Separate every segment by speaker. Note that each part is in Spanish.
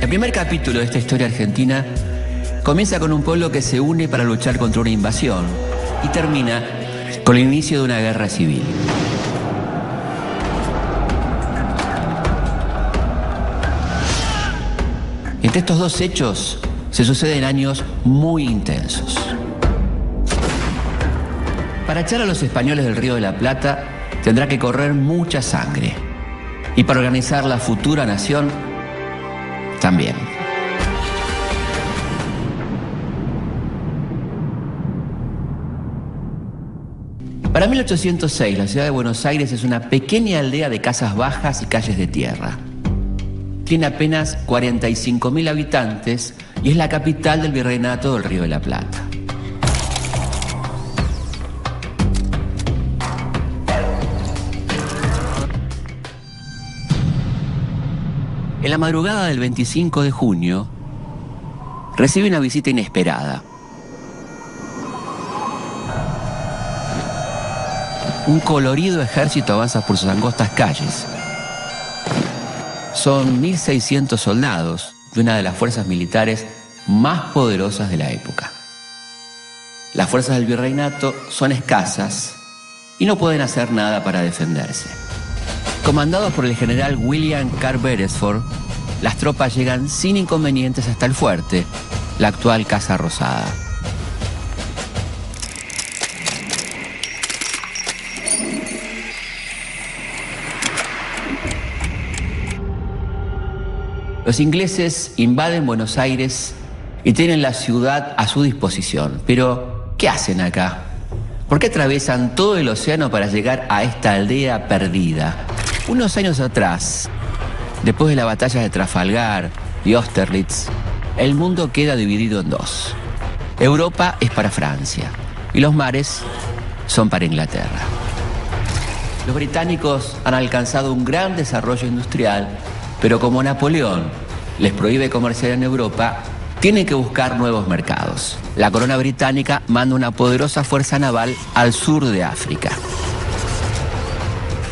Speaker 1: El primer capítulo de esta historia argentina comienza con un pueblo que se une para luchar contra una invasión y termina con el inicio de una guerra civil. Entre estos dos hechos se suceden años muy intensos. Para echar a los españoles del Río de la Plata tendrá que correr mucha sangre. Y para organizar la futura nación, también. Para 1806, la ciudad de Buenos Aires es una pequeña aldea de casas bajas y calles de tierra. Tiene apenas 45.000 habitantes y es la capital del Virreinato del Río de la Plata. En la madrugada del 25 de junio, recibe una visita inesperada. Un colorido ejército avanza por sus angostas calles. Son 1.600 soldados de una de las fuerzas militares más poderosas de la época. Las fuerzas del virreinato son escasas y no pueden hacer nada para defenderse. Comandados por el general William Carr Beresford, las tropas llegan sin inconvenientes hasta el fuerte, la actual Casa Rosada. Los ingleses invaden Buenos Aires y tienen la ciudad a su disposición. Pero, ¿qué hacen acá? ¿Por qué atraviesan todo el océano para llegar a esta aldea perdida? Unos años atrás, después de la batalla de Trafalgar y Austerlitz, el mundo queda dividido en dos. Europa es para Francia y los mares son para Inglaterra. Los británicos han alcanzado un gran desarrollo industrial, pero como Napoleón les prohíbe comerciar en Europa, tienen que buscar nuevos mercados. La corona británica manda una poderosa fuerza naval al sur de África.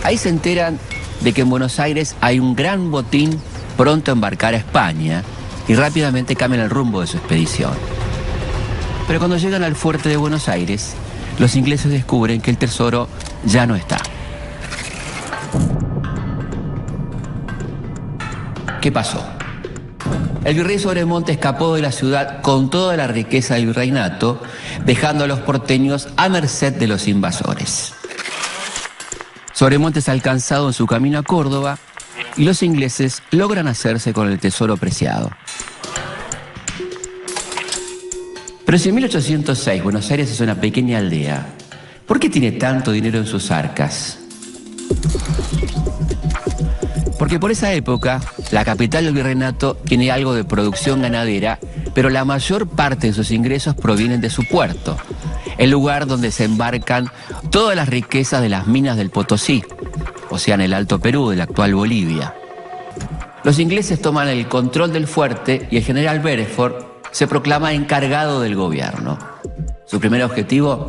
Speaker 1: Ahí se enteran de que en Buenos Aires hay un gran botín pronto a embarcar a España y rápidamente cambian el rumbo de su expedición. Pero cuando llegan al fuerte de Buenos Aires, los ingleses descubren que el tesoro ya no está. ¿Qué pasó? El virrey Sobremonte escapó de la ciudad con toda la riqueza del virreinato, dejando a los porteños a merced de los invasores. Sobremonte es alcanzado en su camino a Córdoba y los ingleses logran hacerse con el tesoro preciado. Pero si en 1806 Buenos Aires es una pequeña aldea, ¿por qué tiene tanto dinero en sus arcas? Porque por esa época, la capital del virreinato tiene algo de producción ganadera, pero la mayor parte de sus ingresos provienen de su puerto, el lugar donde se embarcan todas las riquezas de las minas del Potosí, o sea, en el Alto Perú, de la actual Bolivia. Los ingleses toman el control del fuerte y el general Beresford se proclama encargado del gobierno. Su primer objetivo,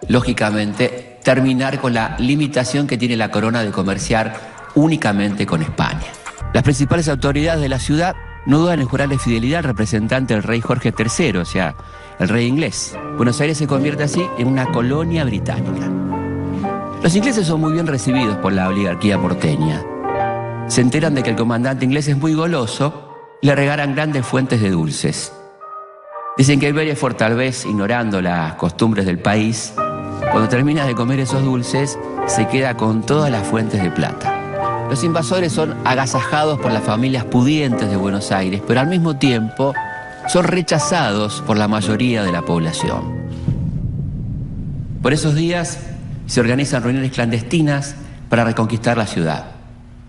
Speaker 1: lógicamente, terminar con la limitación que tiene la corona de comerciar únicamente con España. Las principales autoridades de la ciudad no dudan en jurarle fidelidad al representante del rey Jorge III, o sea, el rey inglés. Buenos Aires se convierte así en una colonia británica. Los ingleses son muy bien recibidos por la oligarquía porteña. Se enteran de que el comandante inglés es muy goloso y le regalan grandes fuentes de dulces. Dicen que Beresford, tal vez ignorando las costumbres del país, cuando termina de comer esos dulces, se queda con todas las fuentes de plata. Los invasores son agasajados por las familias pudientes de Buenos Aires, pero al mismo tiempo son rechazados por la mayoría de la población. Por esos días se organizan reuniones clandestinas para reconquistar la ciudad.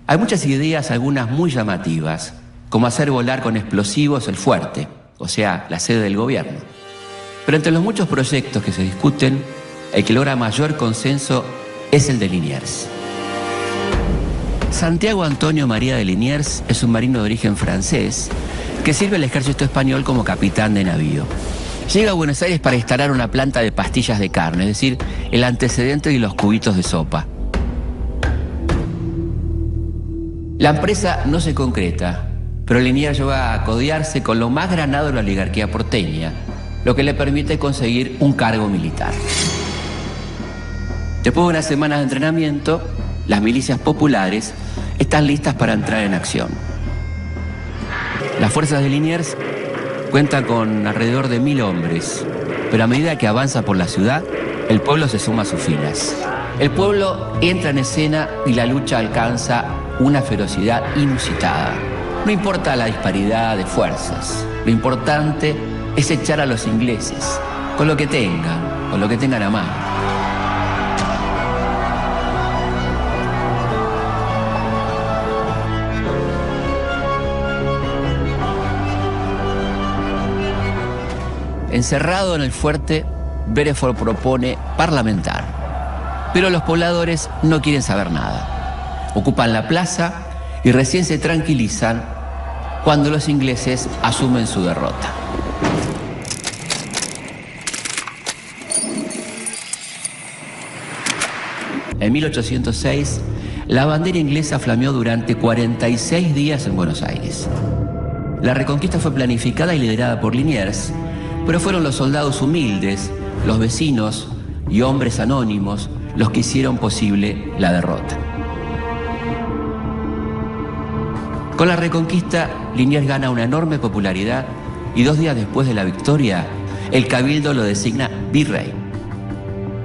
Speaker 1: Hay muchas ideas, algunas muy llamativas, como hacer volar con explosivos el fuerte, o sea, la sede del gobierno. Pero entre los muchos proyectos que se discuten, el que logra mayor consenso es el de Liniers. Santiago Antonio María de Liniers es un marino de origen francés que sirve al ejército español como capitán de navío. Llega a Buenos Aires para instalar una planta de pastillas de carne, es decir, el antecedente de los cubitos de sopa. La empresa no se concreta, pero Liniers llega a codearse con lo más granado de la oligarquía porteña, lo que le permite conseguir un cargo militar. Después de unas semanas de entrenamiento, las milicias populares están listas para entrar en acción. Las fuerzas de Liniers cuentan con alrededor de 1000 hombres, pero a medida que avanza por la ciudad, el pueblo se suma a sus filas. El pueblo entra en escena y la lucha alcanza una ferocidad inusitada. No importa la disparidad de fuerzas, lo importante es echar a los ingleses con lo que tengan a mano. Encerrado en el fuerte, Beresford propone parlamentar. Pero los pobladores no quieren saber nada. Ocupan la plaza y recién se tranquilizan cuando los ingleses asumen su derrota. En 1806, la bandera inglesa flameó durante 46 días en Buenos Aires. La reconquista fue planificada y liderada por Liniers, pero fueron los soldados humildes, los vecinos y hombres anónimos los que hicieron posible la derrota. Con la reconquista, Liniers gana una enorme popularidad y 2 días después de la victoria, el Cabildo lo designa virrey.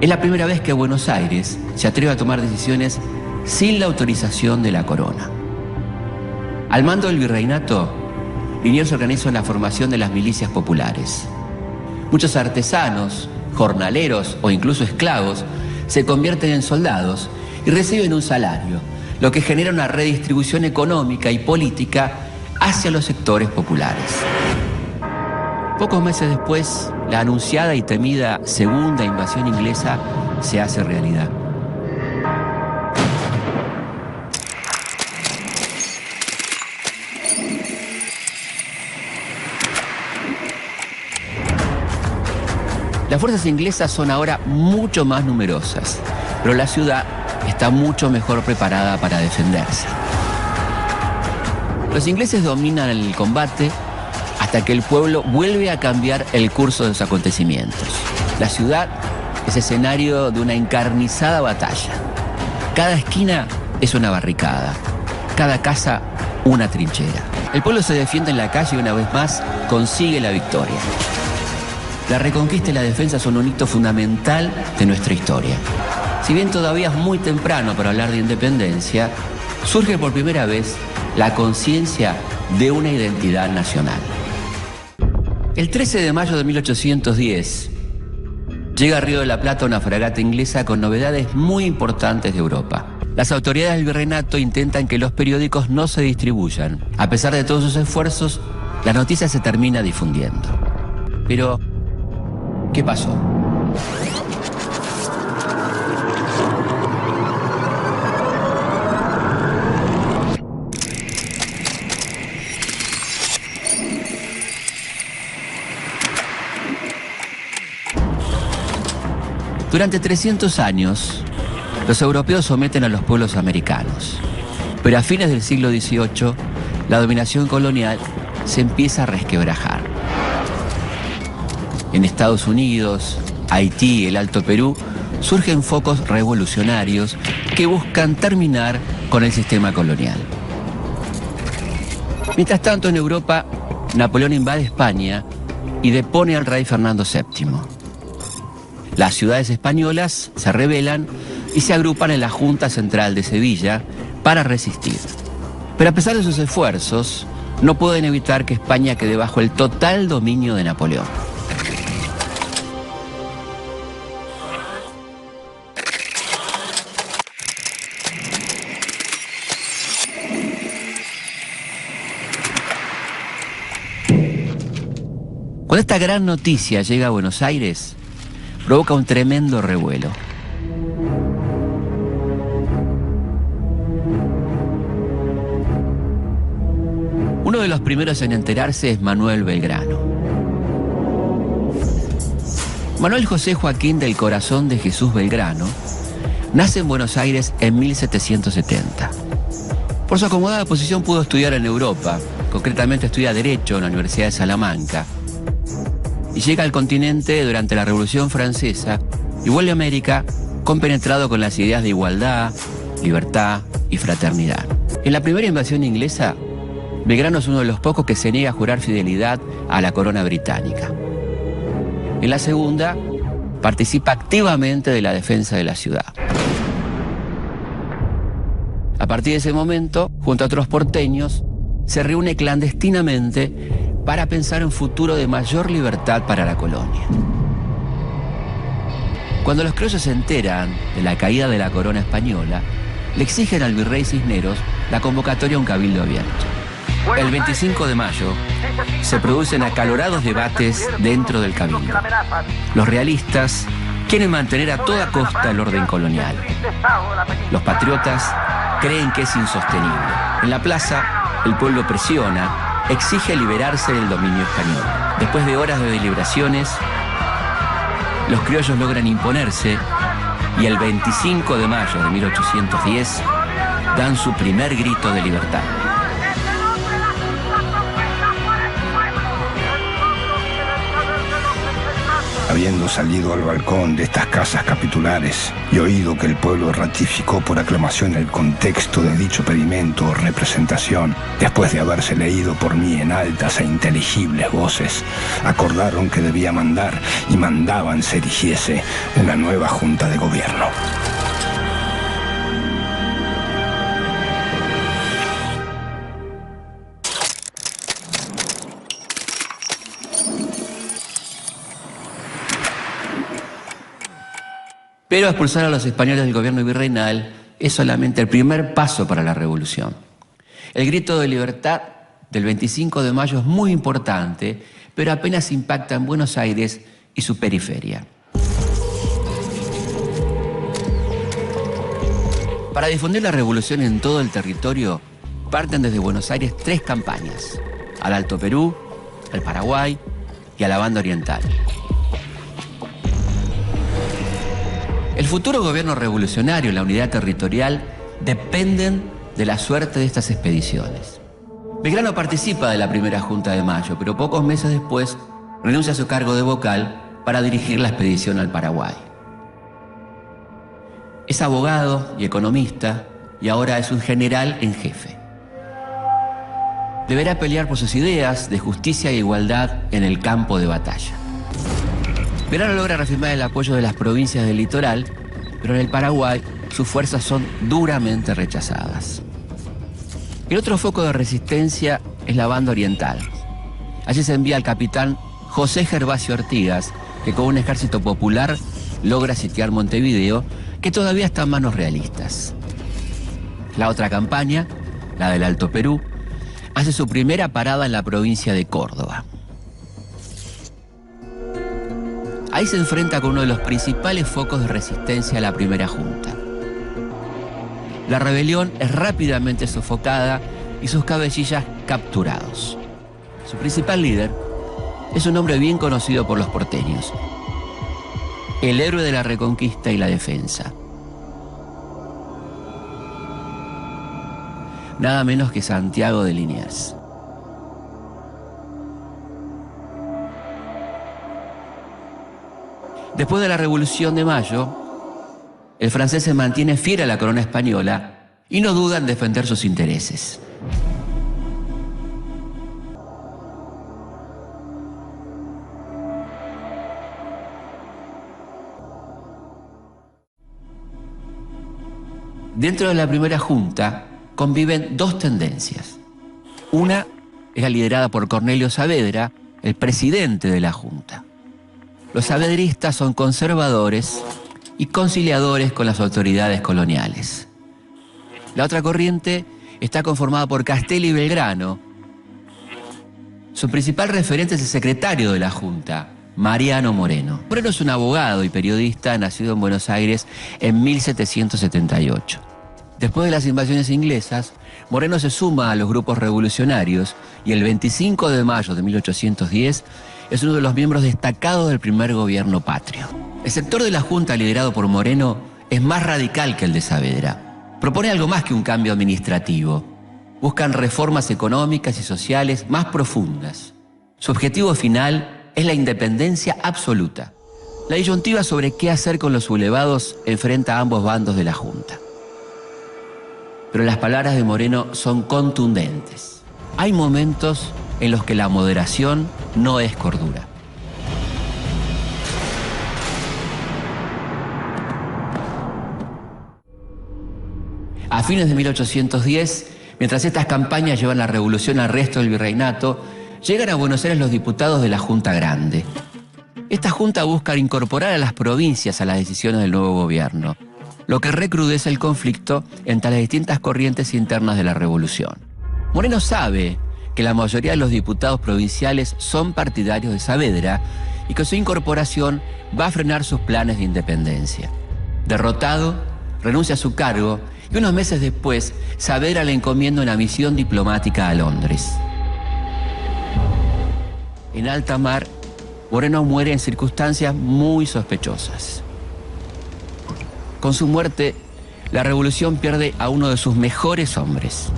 Speaker 1: Es la primera vez que Buenos Aires se atreve a tomar decisiones sin la autorización de la corona. Al mando del virreinato, Liniers organiza la formación de las milicias populares. Muchos artesanos, jornaleros o incluso esclavos se convierten en soldados y reciben un salario, lo que genera una redistribución económica y política hacia los sectores populares. Pocos meses después, la anunciada y temida segunda invasión inglesa se hace realidad. Las fuerzas inglesas son ahora mucho más numerosas, pero la ciudad está mucho mejor preparada para defenderse. Los ingleses dominan el combate hasta que el pueblo vuelve a cambiar el curso de los acontecimientos. La ciudad es escenario de una encarnizada batalla. Cada esquina es una barricada, cada casa una trinchera. El pueblo se defiende en la calle y una vez más consigue la victoria. La reconquista y la defensa son un hito fundamental de nuestra historia. Si bien todavía es muy temprano para hablar de independencia, surge por primera vez la conciencia de una identidad nacional. El 13 de mayo de 1810 llega a Río de la Plata una fragata inglesa con novedades muy importantes de Europa. Las autoridades del virreinato intentan que los periódicos no se distribuyan. A pesar de todos sus esfuerzos, la noticia se termina difundiendo. Pero, ¿qué pasó? Durante 300 años, los europeos someten a los pueblos americanos. Pero a fines del siglo XVIII, la dominación colonial se empieza a resquebrajar. En Estados Unidos, Haití y el Alto Perú, surgen focos revolucionarios que buscan terminar con el sistema colonial. Mientras tanto, en Europa, Napoleón invade España y depone al rey Fernando VII. Las ciudades españolas se rebelan y se agrupan en la Junta Central de Sevilla para resistir. Pero a pesar de sus esfuerzos, no pueden evitar que España quede bajo el total dominio de Napoleón. Cuando esta gran noticia llega a Buenos Aires, provoca un tremendo revuelo. Uno de los primeros en enterarse es Manuel Belgrano. Manuel José Joaquín del Corazón de Jesús Belgrano nace en Buenos Aires en 1770. Por su acomodada posición pudo estudiar en Europa, concretamente estudia Derecho en la Universidad de Salamanca, y llega al continente durante la Revolución Francesa y vuelve a América compenetrado con las ideas de igualdad, libertad y fraternidad. En la primera invasión inglesa, Belgrano es uno de los pocos que se niega a jurar fidelidad a la corona británica. En la segunda, participa activamente de la defensa de la ciudad. A partir de ese momento, junto a otros porteños, se reúne clandestinamente para pensar en un futuro de mayor libertad para la colonia. Cuando los criollos se enteran de la caída de la corona española, le exigen al virrey Cisneros la convocatoria a un cabildo abierto. El 25 de mayo se producen acalorados debates dentro del cabildo. Los realistas quieren mantener a toda costa el orden colonial. Los patriotas creen que es insostenible. En la plaza, el pueblo presiona, exige liberarse del dominio español. Después de horas de deliberaciones, los criollos logran imponerse y el 25 de mayo de 1810 dan su primer grito de libertad.
Speaker 2: Habiendo salido al balcón de estas casas capitulares y oído que el pueblo ratificó por aclamación el contexto de dicho pedimento o representación, después de haberse leído por mí en altas e inteligibles voces, acordaron que debía mandar y mandaban se erigiese una nueva junta de gobierno.
Speaker 1: Pero expulsar a los españoles del gobierno virreinal es solamente el primer paso para la revolución. El grito de libertad del 25 de mayo es muy importante, pero apenas impacta en Buenos Aires y su periferia. Para difundir la revolución en todo el territorio, parten desde Buenos Aires 3 campañas: al Alto Perú, al Paraguay y a la Banda Oriental. El futuro gobierno revolucionario y la unidad territorial dependen de la suerte de estas expediciones. Belgrano participa de la primera Junta de Mayo, pero pocos meses después renuncia a su cargo de vocal para dirigir la expedición al Paraguay. Es abogado y economista y ahora es un general en jefe. Deberá pelear por sus ideas de justicia e igualdad en el campo de batalla. Belgrano logra reafirmar el apoyo de las provincias del litoral, pero en el Paraguay sus fuerzas son duramente rechazadas. El otro foco de resistencia es la Banda Oriental. Allí se envía al capitán José Gervasio Artigas, que con un ejército popular logra sitiar Montevideo, que todavía está en manos realistas. La otra campaña, la del Alto Perú, hace su primera parada en la provincia de Córdoba. Ahí se enfrenta con uno de los principales focos de resistencia a la primera junta. La rebelión es rápidamente sofocada y sus cabecillas capturados. Su principal líder es un hombre bien conocido por los porteños, el héroe de la Reconquista y la defensa. Nada menos que Santiago de Liniers. Después de la Revolución de Mayo, el francés se mantiene fiel a la corona española y no duda en defender sus intereses. Dentro de la primera junta conviven 2 tendencias. Una es la liderada por Cornelio Saavedra, el presidente de la junta. Los saavedristas son conservadores y conciliadores con las autoridades coloniales. La otra corriente está conformada por Castelli y Belgrano. Su principal referente es el secretario de la Junta, Mariano Moreno. Moreno es un abogado y periodista nacido en Buenos Aires en 1778. Después de las invasiones inglesas, Moreno se suma a los grupos revolucionarios y el 25 de mayo de 1810 es uno de los miembros destacados del primer gobierno patrio. El sector de la Junta liderado por Moreno es más radical que el de Saavedra. Propone algo más que un cambio administrativo. buscan reformas económicas y sociales más profundas. Su objetivo final es la independencia absoluta. La disyuntiva sobre qué hacer con los sublevados enfrenta a ambos bandos de la Junta. Pero las palabras de Moreno son contundentes. Hay momentos en los que la moderación no es cordura. A fines de 1810, mientras estas campañas llevan la revolución al resto del virreinato, llegan a Buenos Aires los diputados de la Junta Grande. Esta junta busca incorporar a las provincias a las decisiones del nuevo gobierno, lo que recrudece el conflicto entre las distintas corrientes internas de la revolución. Moreno sabe que la mayoría de los diputados provinciales son partidarios de Saavedra y que su incorporación va a frenar sus planes de independencia. Derrotado, renuncia a su cargo y unos meses después, Saavedra le encomienda una misión diplomática a Londres. En alta mar, Moreno muere en circunstancias muy sospechosas. Con su muerte, la revolución pierde a uno de sus mejores hombres.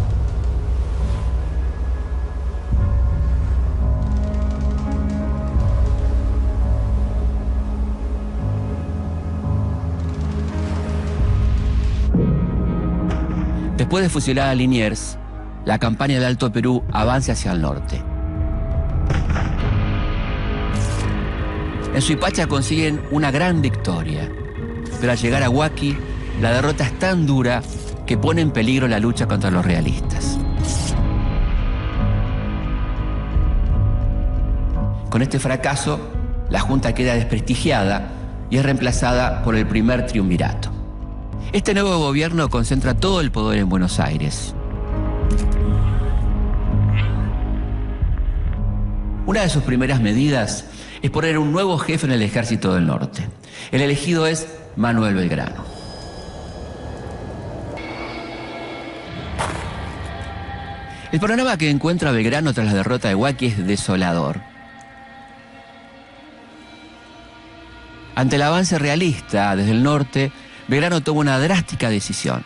Speaker 1: Después de fusilar a Liniers, la campaña del Alto Perú avanza hacia el norte. En Suipacha consiguen una gran victoria, pero al llegar a Huaki, la derrota es tan dura que pone en peligro la lucha contra los realistas. Con este fracaso, la Junta queda desprestigiada y es reemplazada por el primer triunvirato. Este nuevo gobierno concentra todo el poder en Buenos Aires. Una de sus primeras medidas es poner un nuevo jefe en el Ejército del Norte. El elegido es Manuel Belgrano. El panorama que encuentra Belgrano tras la derrota de Huaki es desolador. Ante el avance realista desde el norte, Belgrano toma una drástica decisión.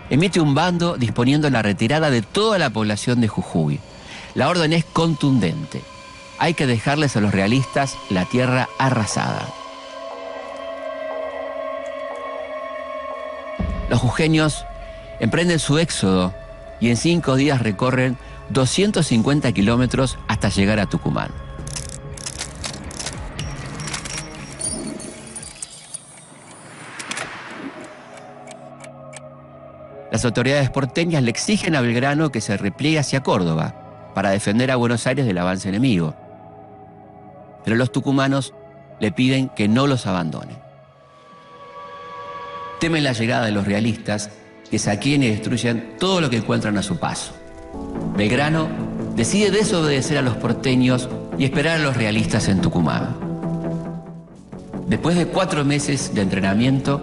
Speaker 1: Emite un bando disponiendo la retirada de toda la población de Jujuy. La orden es contundente. Hay que dejarles a los realistas la tierra arrasada. Los jujeños emprenden su éxodo y en 5 días recorren 250 kilómetros hasta llegar a Tucumán. Las autoridades porteñas le exigen a Belgrano que se repliegue hacia Córdoba para defender a Buenos Aires del avance enemigo. Pero los tucumanos le piden que no los abandone. Temen la llegada de los realistas, que saqueen y destruyan todo lo que encuentran a su paso. Belgrano decide desobedecer a los porteños y esperar a los realistas en Tucumán. Después de 4 meses de entrenamiento,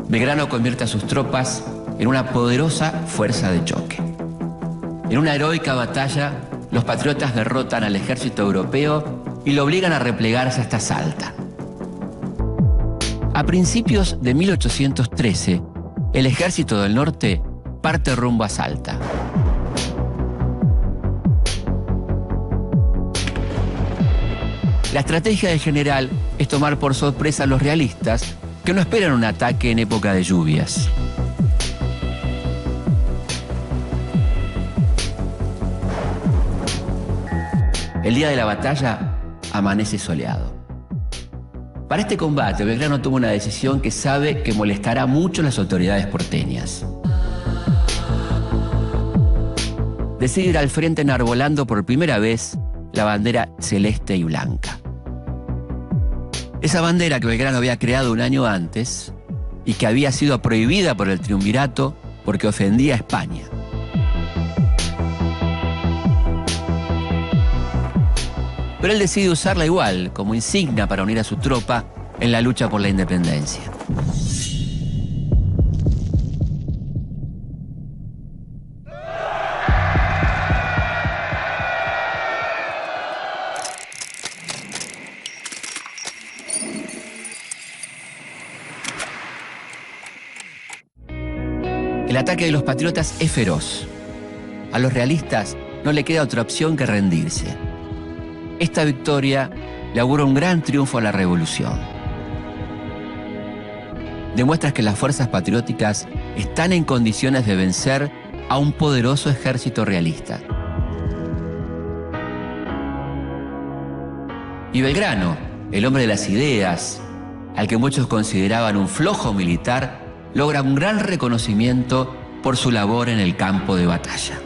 Speaker 1: Belgrano convierte a sus tropas en una poderosa fuerza de choque. En una heroica batalla, los patriotas derrotan al ejército europeo y lo obligan a replegarse hasta Salta. A principios de 1813, el ejército del norte parte rumbo a Salta. La estrategia del general es tomar por sorpresa a los realistas, que no esperan un ataque en época de lluvias. El día de la batalla amanece soleado. Para este combate, Belgrano toma una decisión que sabe que molestará mucho a las autoridades porteñas. Decide ir al frente enarbolando por primera vez la bandera celeste y blanca. Esa bandera que Belgrano había creado un año antes y que había sido prohibida por el triunvirato porque ofendía a España. Pero él decide usarla igual, como insignia para unir a su tropa en la lucha por la independencia. El ataque de los patriotas es feroz. A los realistas no le queda otra opción que rendirse. Esta victoria le augura un gran triunfo a la revolución. Demuestra que las fuerzas patrióticas están en condiciones de vencer a un poderoso ejército realista. Y Belgrano, el hombre de las ideas, al que muchos consideraban un flojo militar, logra un gran reconocimiento por su labor en el campo de batalla.